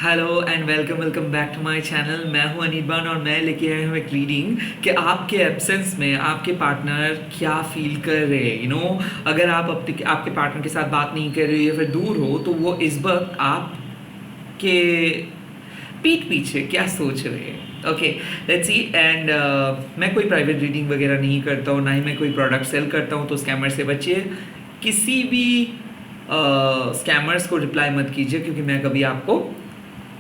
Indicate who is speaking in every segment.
Speaker 1: Hello and welcome back to my channel. मैं हूं अनिर्बान और मैं लेके आया हूं एक रीडिंग कि आपके एब्सेंस में आपके पार्टनर क्या फील कर रहे हैं। अगर आप आपके पार्टनर के साथ बात नहीं कर रहे हो या फिर दूर हो तो वो इस वक्त आपके पीठ पीछे क्या सोच रहे हैं। Okay, let's see. एंड मैं कोई प्राइवेट रीडिंग वगैरह नहीं करता हूँ, ना ही मैं कोई प्रोडक्ट सेल करता हूँ, तो स्कैमर से बचिए। किसी भी स्कैमर्स को रिप्लाई मत कीजिए क्योंकि मैं कभी आपको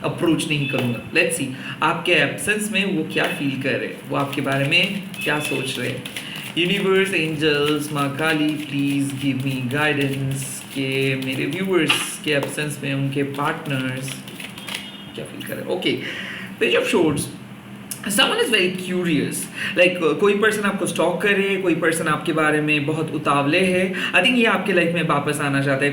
Speaker 1: अप्रोच नहीं करूँगा। लेट्स सी आपके एब्सेंस में वो क्या फील कर रहे हैं, वो आपके बारे में क्या सोच रहे हैं। यूनिवर्स, एंजल्स, माँ काली, प्लीज़ गिव मी गाइडेंस कि मेरे व्यूअर्स के एब्सेंस में उनके पार्टनर्स क्या फील कर रहे हैं। Okay, page of shorts. Someone is very curious, like कोई पर्सन आपको स्टॉक कर रहे है, कोई पर्सन आपके बारे में बहुत उतावले है। आई थिंक ये आपके लाइफ में वापस आना चाहता है।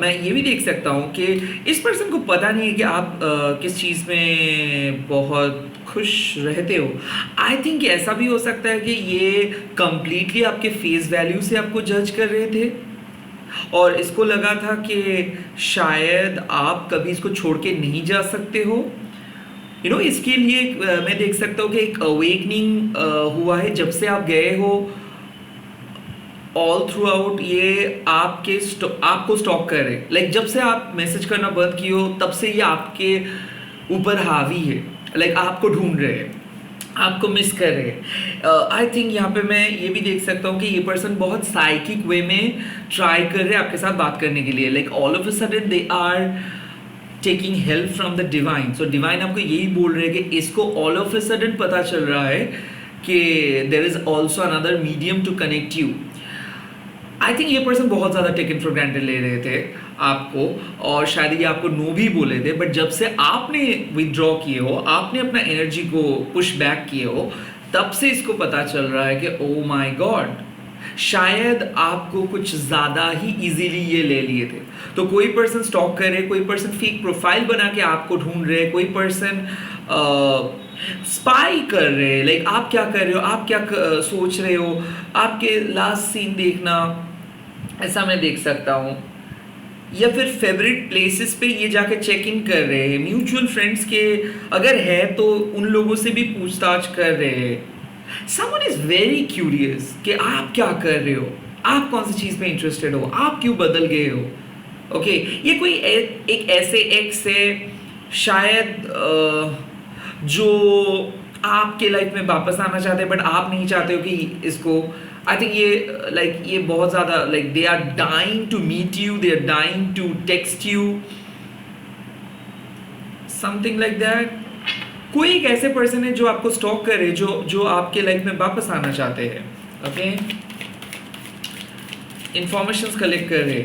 Speaker 1: मैं ये भी देख सकता हूँ कि इस पर्सन को पता नहीं है कि आप किस चीज़ में बहुत खुश रहते हो। आई थिंक ऐसा भी हो सकता है कि ये कंप्लीटली आपके फेस वैल्यू से आपको जज कर रहे थे और इसको लगा था कि शायद आप कभी इसको छोड़ के नहीं जा सकते हो। इसके लिए मैं देख सकता हूँ कि एक अवेकनिंग हुआ है जब से आप गए हो। ऑल थ्रू आउट ये आपको स्टॉक कर रहे, लाइक जब से आप मैसेज करना बंद किए हो तब से ये आपके ऊपर हावी है। लाइक आपको ढूंढ रहे हैं, आपको मिस कर रहे हैं। आई थिंक यहाँ पे मैं ये भी देख सकता हूँ कि ये पर्सन बहुत साइकिक वे में ट्राई कर रहे हैं आपके साथ बात करने के लिए। Like all of a sudden they are taking help from the divine. So divine आपको यही बोल रहे हैं कि इसको ऑल ऑफ ए सडन पता चल रहा है कि there is also another medium to connect you. I think ये पर्सन बहुत ज़्यादा टेकन फॉर ग्रांटेड ले रहे थे आपको और शायद ये आपको नो भी बोले थे, बट जब से आपने विदड्रॉ किए हो, आपने अपना एनर्जी को पुश बैक किए हो, तब से इसको पता चल रहा है कि ओ माई गॉड, शायद आपको कुछ ज़्यादा ही इजीली ये ले लिए थे। तो कोई पर्सन स्टॉक कर रहे, कोई पर्सन फेक प्रोफाइल बना के आपको ढूंढ रहे, कोई पर्सन स्पाई कर रहे, लाइक आप क्या कर रहे हो, आप क्या सोच रहे हो, आपके लास्ट सीन देखना, ऐसा मैं देख सकता हूँ। या फिर फेवरेट प्लेसेस पे ये जाके चेक इन कर रहे हैं। म्यूचुअल फ्रेंड्स के अगर है तो उन लोगों से भी पूछताछ कर रहे हैं। Someone is very curious कि आप क्या कर रहे हो, आप कौन सी चीज़ में इंटरेस्टेड हो, आप क्यों बदल गए हो। ओके, ये कोई एक ऐसे एक्स है शायद जो आपके लाइफ में वापस आना चाहते हैं, बट आप नहीं चाहते हो कि इसको। आई थिंक ये बहुत ज़्यादा they are dying to meet you, they are dying to text you, something like that. कोई एक ऐसे पर्सन है जो आपको स्टॉक करे, जो आपके लाइफ में वापस आना चाहते हैं। ओके, इंफॉर्मेशंस कलेक्ट कर रहे।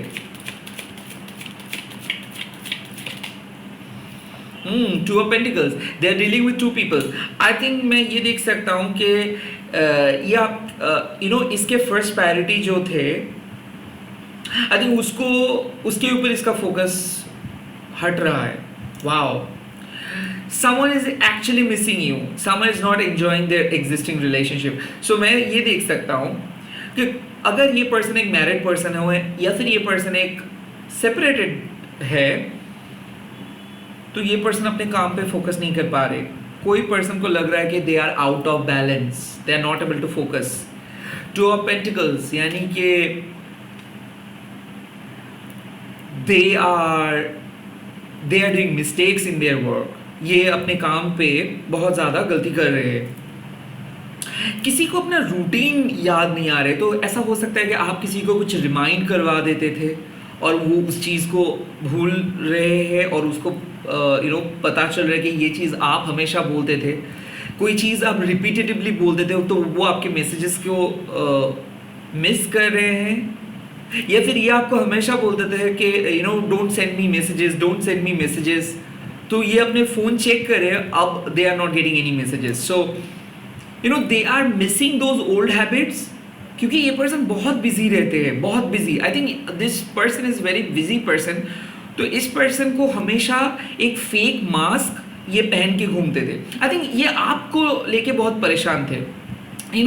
Speaker 1: Two of pentacles, they are dealing with two people. I think मैं ये देख सकता हूँ कि ये आप इसके फर्स्ट प्रायोरिटी जो थे, आई थिंक उसके ऊपर इसका फोकस हट रहा है। Wow, someone is actually missing you, someone is not enjoying their existing relationship। so मैं ये देख सकता हूँ कि अगर ये पर्सन एक मैरिड पर्सन है या फिर ये पर्सन एक सेपरेटेड है, तो ये पर्सन अपने काम पे फोकस नहीं कर पा रहे। कोई पर्सन को लग रहा है कि they are out of balance, they are not able to focus. Two of pentacles यानी कि they are doing mistakes in their work. ये अपने काम पे बहुत ज़्यादा गलती कर रहे हैं। किसी को अपना रूटीन याद नहीं आ रहे, तो ऐसा हो सकता है कि आप किसी को कुछ रिमाइंड करवा देते थे और वो उस चीज़ को भूल रहे हैं और उसको पता चल रहा है कि ये चीज़ आप हमेशा बोलते थे। कोई चीज़ आप रिपीटेटिवली बोलते थे तो वो आपके मैसेजेस को मिस कर रहे हैं। या फिर ये आपको हमेशा बोलते थे कि don't send me messages, don't send me messages, तो ये अपने फ़ोन चेक करें, अब they are not getting any messages. So they are missing those old habits, क्योंकि ये पर्सन बहुत बिजी रहते हैं, बहुत busy. I think this person is very busy person. तो इस पर्सन को हमेशा एक फेक मास्क ये पहन के घूमते थे। आई थिंक ये आपको लेके बहुत परेशान थे।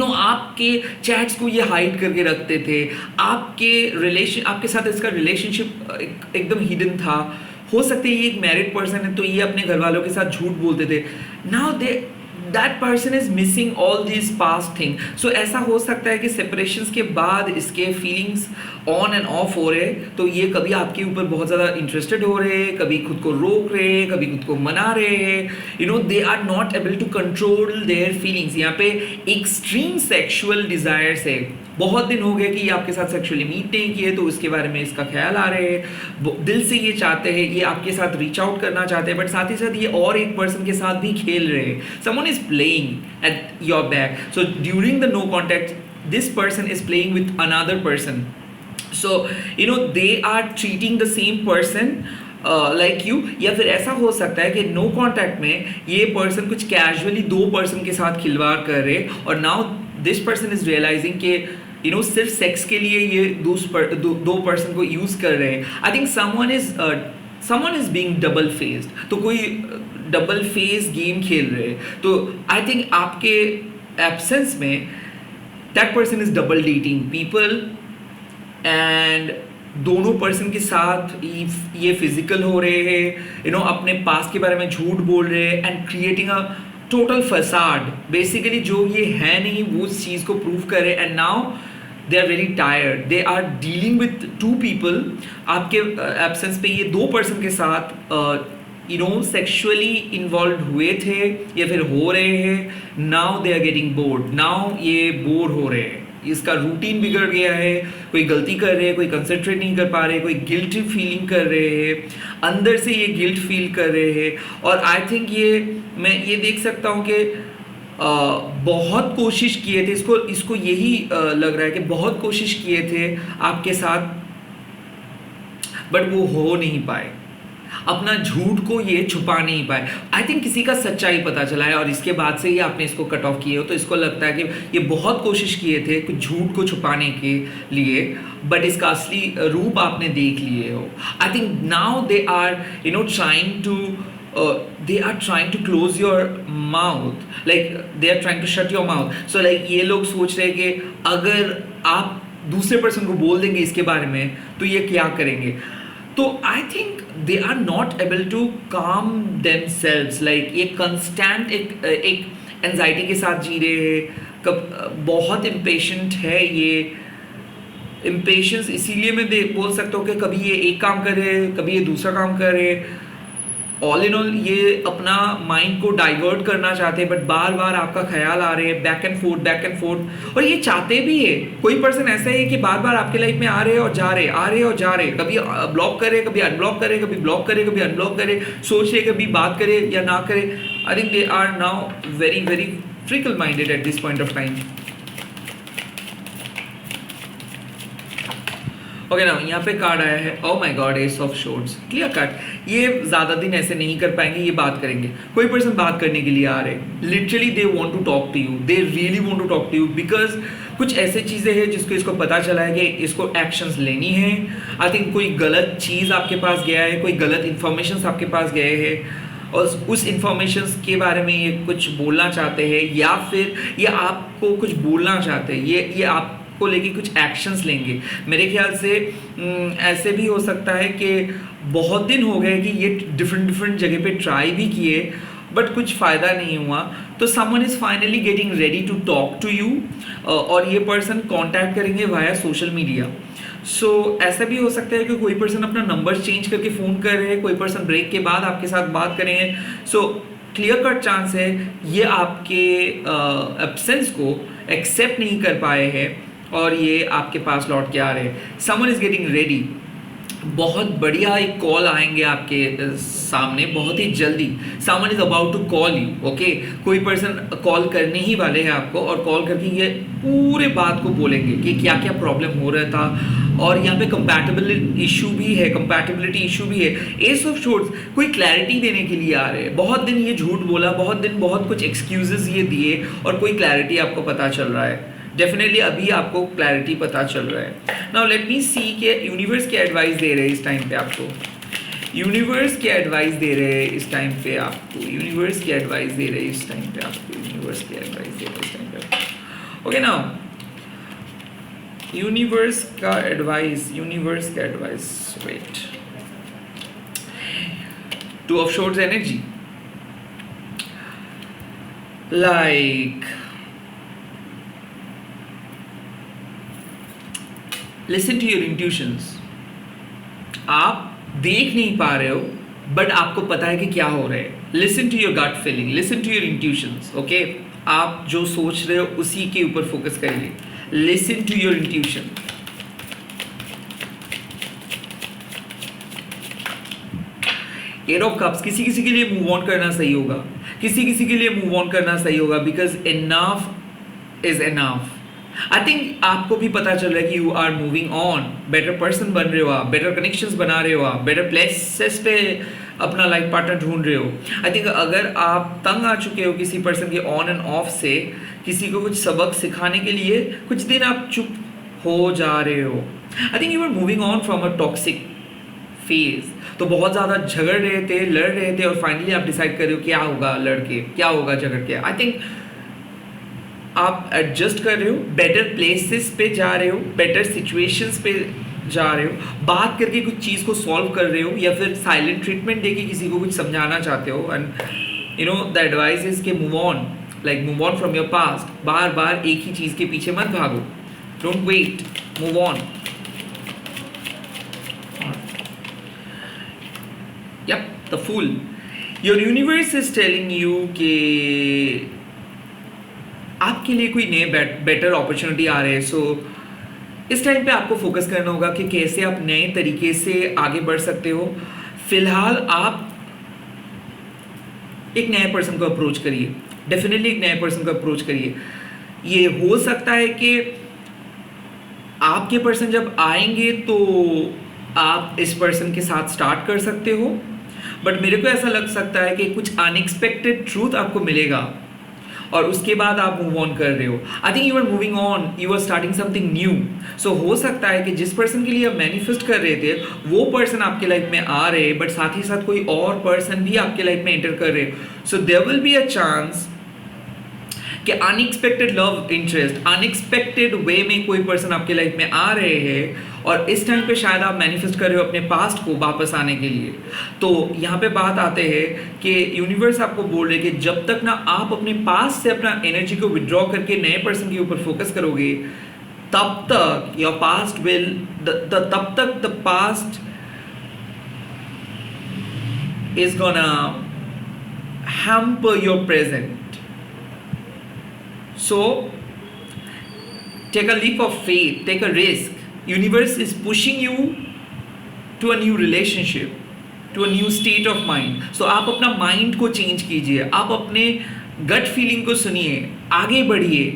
Speaker 1: आपके चैट्स को ये हाइड करके रखते थे, आपके साथ इसका रिलेशनशिप एकदम हिडन था। हो सकता है ये एक मैरिड पर्सन है तो ये अपने घर वालों के साथ झूठ बोलते थे, now they that person is missing all this past thing. So ऐसा हो सकता है कि सेपरेशंस के बाद इसके फीलिंग्स ऑन एंड ऑफ हो रहे, तो ये कभी आपके ऊपर बहुत ज़्यादा इंटरेस्टेड हो रहे, कभी खुद को रोक रहे, कभी खुद को मना रहे, you know they are not able to control their feelings. यहाँ पे एक्सट्रीम सेक्सुअल डिज़ायर्स है, बहुत दिन हो गए कि ये आपके साथ सेक्सुअली मीट नहीं किए तो उसके बारे में इसका ख्याल आ रहे हैं, दिल से ये चाहते हैं, ये आपके साथ रीच आउट करना चाहते हैं, बट साथ ही साथ ये और एक पर्सन के साथ भी खेल रहे हैं। Someone is playing at your back, so during the no contact this person is playing with another person, so you know they are treating the same person like you. या फिर ऐसा हो सकता है कि नो कॉन्टैक्ट में ये person कुछ कैजुअली दो पर्सन के साथ खिलवाड़ कर रहे, और now this person is realising कि यू नो सिर्फ सेक्स के लिए ये दो पर्सन को यूज कर रहे हैं। आई think someone is being double faced, तो कोई डबल फेस गेम खेल रहे हैं, तो आई थिंक आपके एब्सेंस में that person is double dating people, and दोनों पर्सन के साथ ये फिजिकल हो रहे हैं, यू नो अपने पास्ट के बारे में झूठ बोल रहे हैं and creating a total facade, basically जो ये है नहीं वो उस चीज़ को प्रूव करे, and now they are very tired, they are dealing with two people. आपके एब्सेंस पे ये दो पर्सन के साथ यू नो सेक्सुअली इन्वॉल्व हुए थे या फिर हो रहे हैं, now they are getting bored, now ये बोर हो रहे हैं, इसका रूटीन बिगड़ गया है, कोई गलती कर रहे हैं, कोई कंसंट्रेट नहीं कर पा रहे, कोई गिल्ट फीलिंग कर रहे हैं, अंदर से ये गिल्ट फील कर रहे हैं। और आई थिंक मैं ये देख सकता हूँ कि बहुत कोशिश किए थे, इसको यही लग रहा है कि बहुत कोशिश किए थे आपके साथ, बट वो हो नहीं पाए, अपना झूठ को ये छुपा नहीं पाए। आई थिंक किसी का सच्चाई पता चला है और इसके बाद से ही आपने इसको कट ऑफ किए हो, तो इसको लगता है कि ये बहुत कोशिश किए थे कुछ झूठ को छुपाने के लिए, बट इसका असली रूप आपने देख लिए हो। I think now they are you know trying to they are trying to close your mouth, like they are trying to shut your mouth, so like ये लोग सोच रहे हैं कि अगर आप दूसरे पर्सन को बोल देंगे इसके बारे में तो ये क्या करेंगे। तो I think they are not able to calm themselves, like ये कंस्टेंट एक एंजाइटी के साथ जी रहे हैं, बहुत इम्पेशेंट है ये। इम्पेशेंस इसीलिए मैं बोल सकता हूँ कि कभी ये एक काम करे, कभी ये दूसरा काम करे, ऑल इन ऑल ये अपना माइंड को डाइवर्ट करना चाहते हैं, बट बार बार आपका ख्याल आ रहे हैं, बैक एंड फोर्थ, और ये चाहते भी है। कोई पर्सन ऐसा है कि बार बार आपके लाइफ में आ रहे हैं और जा रहे, आ रहे और जा रहे, कभी ब्लॉक करे, कभी अनब्लॉक करे, कभी ब्लॉक करे, कभी अनब्लॉक करे, सोच रहे कभी बात करे या ना करे। I think they are now very very fickle minded at this point of time. Okay ना, यहाँ पे कार्ड आया है, oh my god, ace of swords, clear cut. ये ज़्यादा दिन ऐसे नहीं कर पाएंगे, ये बात करेंगे। कोई पर्सन बात करने के लिए आ रहे हैं, literally they want to talk to you, they really want to talk to you, because कुछ ऐसे चीज़ें हैं जिसको इसको पता चला है कि इसको एक्शंस लेनी है। आई थिंक कोई गलत चीज़ आपके पास गया है, कोई गलत इन्फॉर्मेशन आपके पास गए हैं और उस इंफॉर्मेशन के बारे में ये कुछ बोलना चाहते हैं, या फिर ये आपको कुछ बोलना चाहते हैं, ये आप को लेके कुछ एक्शंस लेंगे। मेरे ख्याल से ऐसे भी हो सकता है कि बहुत दिन हो गए कि ये डिफरेंट जगह पे ट्राई भी किए बट कुछ फ़ायदा नहीं हुआ, तो someone is finally getting ready to talk to you, और ये पर्सन कांटेक्ट करेंगे वाया सोशल मीडिया। सो ऐसा भी हो सकता है कि कोई पर्सन अपना नंबर चेंज करके फ़ोन कर रहे हैं, कोई पर्सन ब्रेक के बाद आपके साथ बात करेंगे। सो क्लियर कट चांस है ये आपके एब्सेंस को एक्सेप्ट नहीं कर पाए हैं और ये आपके पास लौट के आ रहे हैं। समवन इज़ गेटिंग रेडी, बहुत बढ़िया एक कॉल आएंगे आपके सामने बहुत ही जल्दी। Someone is about to call you, okay. कोई पर्सन कॉल करने ही वाले हैं आपको और कॉल करके ये पूरे बात को बोलेंगे कि क्या क्या प्रॉब्लम हो रहा था, और यहाँ पे कंपैटिबिलिटी इशू भी है। एस ऑफ शॉर्ट्स कोई क्लैरिटी देने के लिए आ रहे हैं। बहुत दिन ये झूठ बोला, बहुत कुछ एक्सक्यूजेस ये दिए और कोई क्लैरिटी आपको पता चल रहा है। डेफिनेटली अभी आपको क्लैरिटी पता चल रहा है। नाउ लेट मी सी कि यूनिवर्स क्या एडवाइस दे रहे हैं इस टाइम पे आपको। यूनिवर्स क्या एडवाइस दे रहे हैं इस टाइम पे आपको। यूनिवर्स क्या एडवाइस दे रहे हैं इस टाइम पे आपको। यूनिवर्स क्या एडवाइस दे रहे हैं इस टाइम पे। ओके नाउ, यूनिवर्स का advice, wait, Two of Swords energy. Like, listen to your intuitions. आप देख नहीं पा रहे हो बट आपको पता है कि क्या हो रहा है. Listen to your gut feeling, listen to your intuitions. Okay, आप जो सोच रहे हो उसी के ऊपर फोकस करिए. Listen to your intuition. Eight of cups, किसी किसी के लिए मूव ऑन करना सही होगा, किसी किसी के लिए मूव ऑन करना सही होगा, because enough is enough. I think आपको भी पता चल रहा है कि you are moving on, better person बन रहे हो आप, बेटर कनेक्शंस बना रहे हो आप, बेटर प्लेसेस पे अपना लाइफ पार्टनर ढूंढ रहे हो. आई थिंक अगर आप तंग आ चुके हो किसी पर्सन के ऑन एंड ऑफ से, किसी को कुछ सबक सिखाने के लिए कुछ दिन आप चुप हो जा रहे हो. I think you are moving on from a toxic phase. तो बहुत ज़्यादा झगड़ रहे थे, लड़ रहे थे, और फाइनली आप डिसाइड कर रहे हो क्या होगा लड़के, क्या होगा झगड़ के. आई थिंक आप एडजस्ट कर रहे हो, बेटर प्लेसेस पे जा रहे हो, बेटर सिचुएशंस पे जा रहे हो, बात करके कुछ चीज़ को सॉल्व कर रहे हो, या फिर साइलेंट ट्रीटमेंट देके किसी को कुछ समझाना चाहते हो. And you know the advice is के move on, like move on from your past. बार बार एक ही चीज़ के पीछे मत भागो. Don't wait, move on. Yep, the Fool. Your universe is telling you कि आपके लिए कोई नए बेटर अपॉर्चुनिटी आ रहे हैं. सो इस टाइम पे आपको फोकस करना होगा कि कैसे आप नए तरीके से आगे बढ़ सकते हो. फिलहाल आप एक नए पर्सन को अप्रोच करिए, डेफिनेटली एक नए पर्सन को अप्रोच करिए. ये हो सकता है कि आपके पर्सन जब आएंगे तो आप इस पर्सन के साथ स्टार्ट कर सकते हो, बट मेरे को ऐसा लग सकता है कि कुछ अनएक्सपेक्टेड ट्रूथ आपको मिलेगा और उसके बाद आप मूव ऑन कर रहे हो. I think you are moving on, you are starting something new. So हो सकता है कि जिस पर्सन के लिए आप मैनिफेस्ट कर रहे थे वो पर्सन आपके लाइफ में आ रहे हैं, बट साथ ही साथ कोई और पर्सन भी आपके लाइफ में एंटर कर रहे हैं. So there will be a chance कि unexpected love interest, unexpected way में कोई पर्सन आपके लाइफ में आ रहे हैं, और इस टाइम पे शायद आप मैनिफेस्ट कर रहे हो अपने पास्ट को वापस आने के लिए. तो यहाँ पे बात आते हैं कि यूनिवर्स आपको बोल रहे कि जब तक ना आप अपने पास्ट से अपना एनर्जी को विड्रॉ करके नए पर्सन के ऊपर फोकस करोगे, तब तक योर पास्ट विल तब तक the past is gonna hamper your present. So take a leap of faith, take a risk. Universe is pushing you to a new relationship, to a new state of mind. So आप अपना mind को change कीजिए, आप अपने gut feeling को सुनिए, आगे बढ़िए.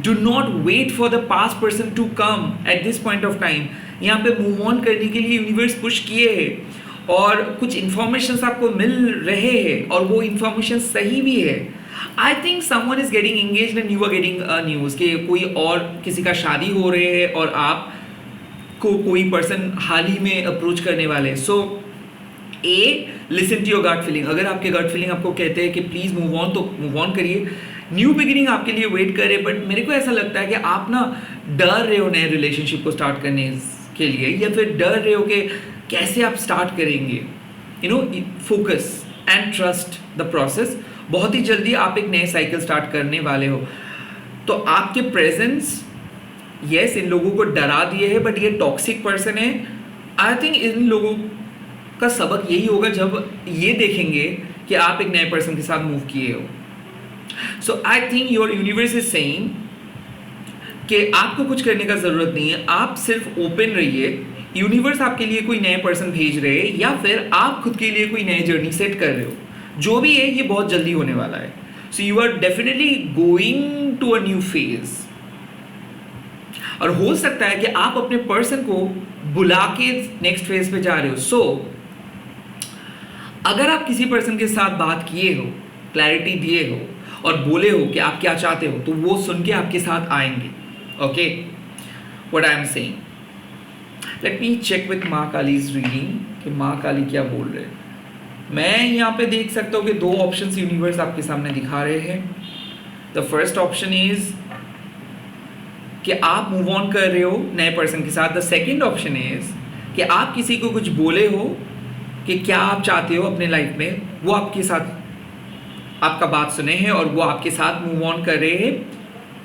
Speaker 1: Do not wait for the past person to come at this point of time. यहाँ पे मूव ऑन करने के लिए यूनिवर्स पुश किए है और कुछ इंफॉर्मेशन आपको मिल रहे हैं और वो इंफॉर्मेशन सही भी है. I think someone is getting engaged and you are getting news कि कोई और किसी का शादी हो रहे है और आप को कोई पर्सन हाल ही में अप्रोच करने वाले हैं. So listen to your gut feeling. अगर आपके गट फीलिंग आपको कहते हैं कि प्लीज़ मूव ऑन, तो मूव ऑन करिए. न्यू बिगिनिंग आपके लिए वेट करे, बट मेरे को ऐसा लगता है कि आप ना डर रहे हो नए रिलेशनशिप को स्टार्ट करने के लिए, या फिर डर रहे हो कि कैसे आप स्टार्ट करेंगे. You know, focus and trust the process. बहुत ही जल्दी आप एक नए साइकिल स्टार्ट करने वाले हो. तो आपके प्रेजेंस यस इन लोगों को डरा दिए है, बट ये टॉक्सिक पर्सन है. आई थिंक इन लोगों का सबक यही होगा जब ये देखेंगे कि आप एक नए पर्सन के साथ मूव किए हो. So I think your universe is saying कि आपको कुछ करने का ज़रूरत नहीं है, आप सिर्फ ओपन रहिए. यूनिवर्स आपके लिए कोई नए पर्सन भेज रहे हैं या फिर आप खुद के लिए कोई नई जर्नी सेट कर रहे हो. जो भी है ये बहुत जल्दी होने वाला है. So you are definitely going to a new phase. और हो सकता है कि आप अपने पर्सन को बुला के नेक्स्ट फेज पे जा रहे हो. सो अगर आप किसी पर्सन के साथ बात किए हो, क्लैरिटी दिए हो और बोले हो कि आप क्या चाहते हो, तो वो सुन के आपके साथ आएंगे. Okay, what I am saying. Let me check with Maa Kali's reading कि माँ काली क्या बोल रहे हैं. मैं यहाँ पे देख सकता हूँ कि दो ऑप्शंस यूनिवर्स आपके सामने दिखा रहे हैं. द फर्स्ट ऑप्शन इज कि आप मूव ऑन कर रहे हो नए पर्सन के साथ. द सेकंड ऑप्शन इज कि आप किसी को कुछ बोले हो कि क्या आप चाहते हो अपने लाइफ में, वो आपके साथ आपका बात सुने हैं और वो आपके साथ मूव ऑन कर रहे हैं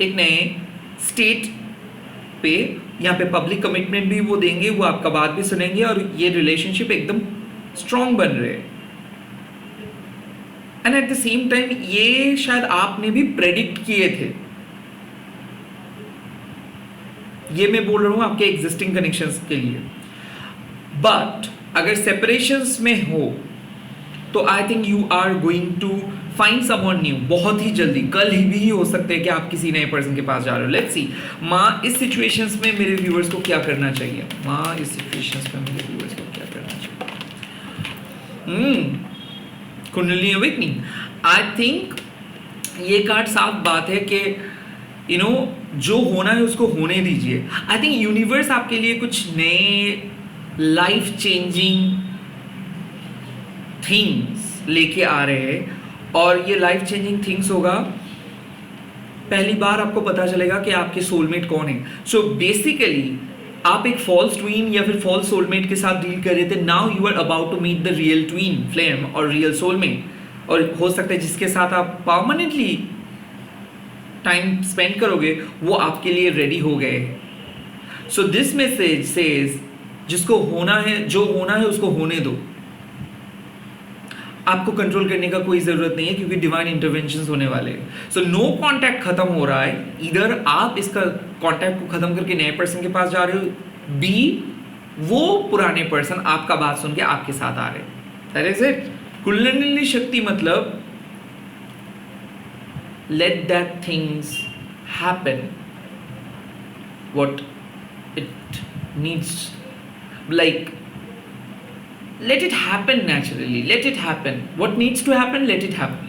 Speaker 1: एक नए स्टेट पे। यहाँ पे पब्लिक कमिटमेंट भी वो देंगे, वो आपका बात भी सुनेंगे और ये रिलेशनशिप एकदम स्ट्रांग बन रहे हैं। And at the same time ये शायद आपने भी प्रेडिक्ट किए थे। ये मैं बोल रहा हूं आपके एग्जिस्टिंग कनेक्शंस के लिए। बट अगर सेपरेशंस में हो तो I think you are going to find someone new बहुत ही जल्दी। कल ही भी हो सकता है कि आप किसी नए पर्सन के पास जा रहे हो। लेट्स सी माँ इस सिचुएशंस में मेरे व्यूअर्स को क्या करना चाहिए। माँ इस सिचुएशंस में मेरे व्यूअर्स को क्या करना चाहिए। कुंडलिनी अवेकनिंग। आई थिंक ये कार्ड साफ बात है कि यू नो जो होना है उसको होने दीजिए। आई थिंक यूनिवर्स आपके लिए कुछ नए लाइफ चेंजिंग थिंग्स लेके आ रहे हैं और ये लाइफ चेंजिंग थिंग्स होगा। पहली बार आपको पता चलेगा कि आपके सोलमेट कौन है। सो बेसिकली आप एक फॉल्स ट्वीन या फिर फॉल्स सोलमेट के साथ डील कर रहे थे। Now you are about to meet the real twin flame और रियल सोलमेट। और हो सकता है जिसके साथ आप परमानेंटली टाइम स्पेंड करोगे वो आपके लिए रेडी हो गए। सो दिस मैसेज सेज जिसको होना है, जो होना है उसको होने दो। आपको कंट्रोल करने का कोई जरूरत नहीं है क्योंकि डिवाइन इंटरवेंशंस होने वाले हैं। सो नो कांटेक्ट खत्म हो रहा है। इधर आप इसका कांटेक्ट को खत्म करके नए पर्सन के पास जा रहे हो, बी वो पुराने पर्सन आपका बात सुन के आपके साथ आ रहे हैं। That is it. कुंडलिनी शक्ति मतलब let that things happen what it needs, like let it happen naturally, let it happen what needs to happen, let it happen।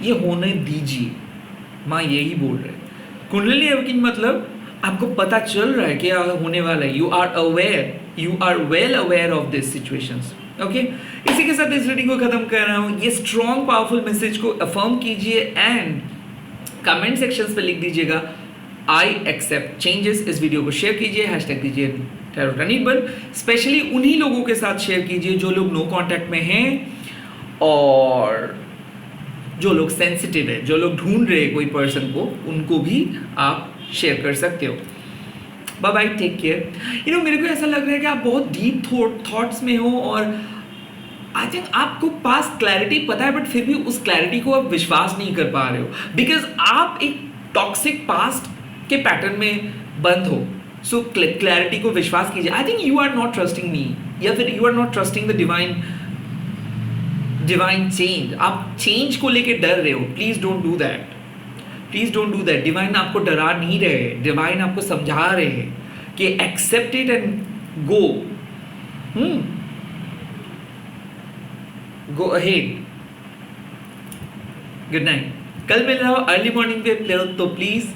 Speaker 1: ये होने दीजिए, माँ यही बोल रहे। कुंडलिनी अवेकनिंग मतलब आपको पता चल रहा है क्या होने वाला है। You are aware, you are well aware of this situations. Okay, इसी के साथ इस रीडिंग को खत्म कर रहा हूँ। ये स्ट्रॉन्ग पावरफुल मैसेज को अफर्म कीजिए एंड कमेंट सेक्शंस पे लिख दीजिएगा आई एक्सेप्ट चेंजेस। इस वीडियो को शेयर कीजिए, हैशटैग दीजिए टैरोट अनीबन। स्पेशली उन्हीं लोगों के साथ शेयर कीजिए जो लोग नो कांटेक्ट में हैं और जो लोग सेंसिटिव है, जो लोग ढूंढ रहे हैं कोई पर्सन को, उनको भी आप शेयर कर सकते हो। Bye bye, take care. You know मेरे को ऐसा लग रहा है कि आप बहुत डीप थॉट्स में हो और आई थिंक आपको पास क्लैरिटी पता है बट फिर भी उस क्लैरिटी को आप विश्वास नहीं कर पा रहे हो बिकॉज आप एक टॉक्सिक पास्ट के पैटर्न में बंद हो। सो क्लैरिटी को विश्वास कीजिए। I think you are not trusting me या फिर you are not trusting the divine change. आप चेंज को लेके डर रहे हो। Please don't do that, please don't do that. Divine आपको डरा नहीं रहे, डिवाइन आपको समझा रहे हैं कि accept it and go go ahead. Good night. कल मिल रहा हो अर्ली मॉर्निंग पे, तो प्लीज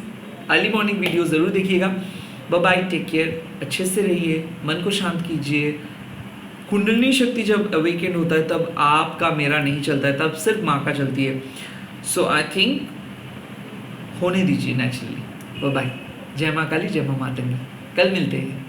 Speaker 1: अर्ली मॉर्निंग वीडियो जरूर देखिएगा। Bye bye, take care. अच्छे से रहिए, मन को शांत कीजिए। कुंडलिनी शक्ति जब अवेकेंड होता है तब आपका मेरा नहीं चलता है, तब सिर्फ माँ का चलती है। सो आई थिंक होने दीजिए नेचुरली। Bye bye. जय माँ काली, जय माँ मातंगी। कल मिलते हैं।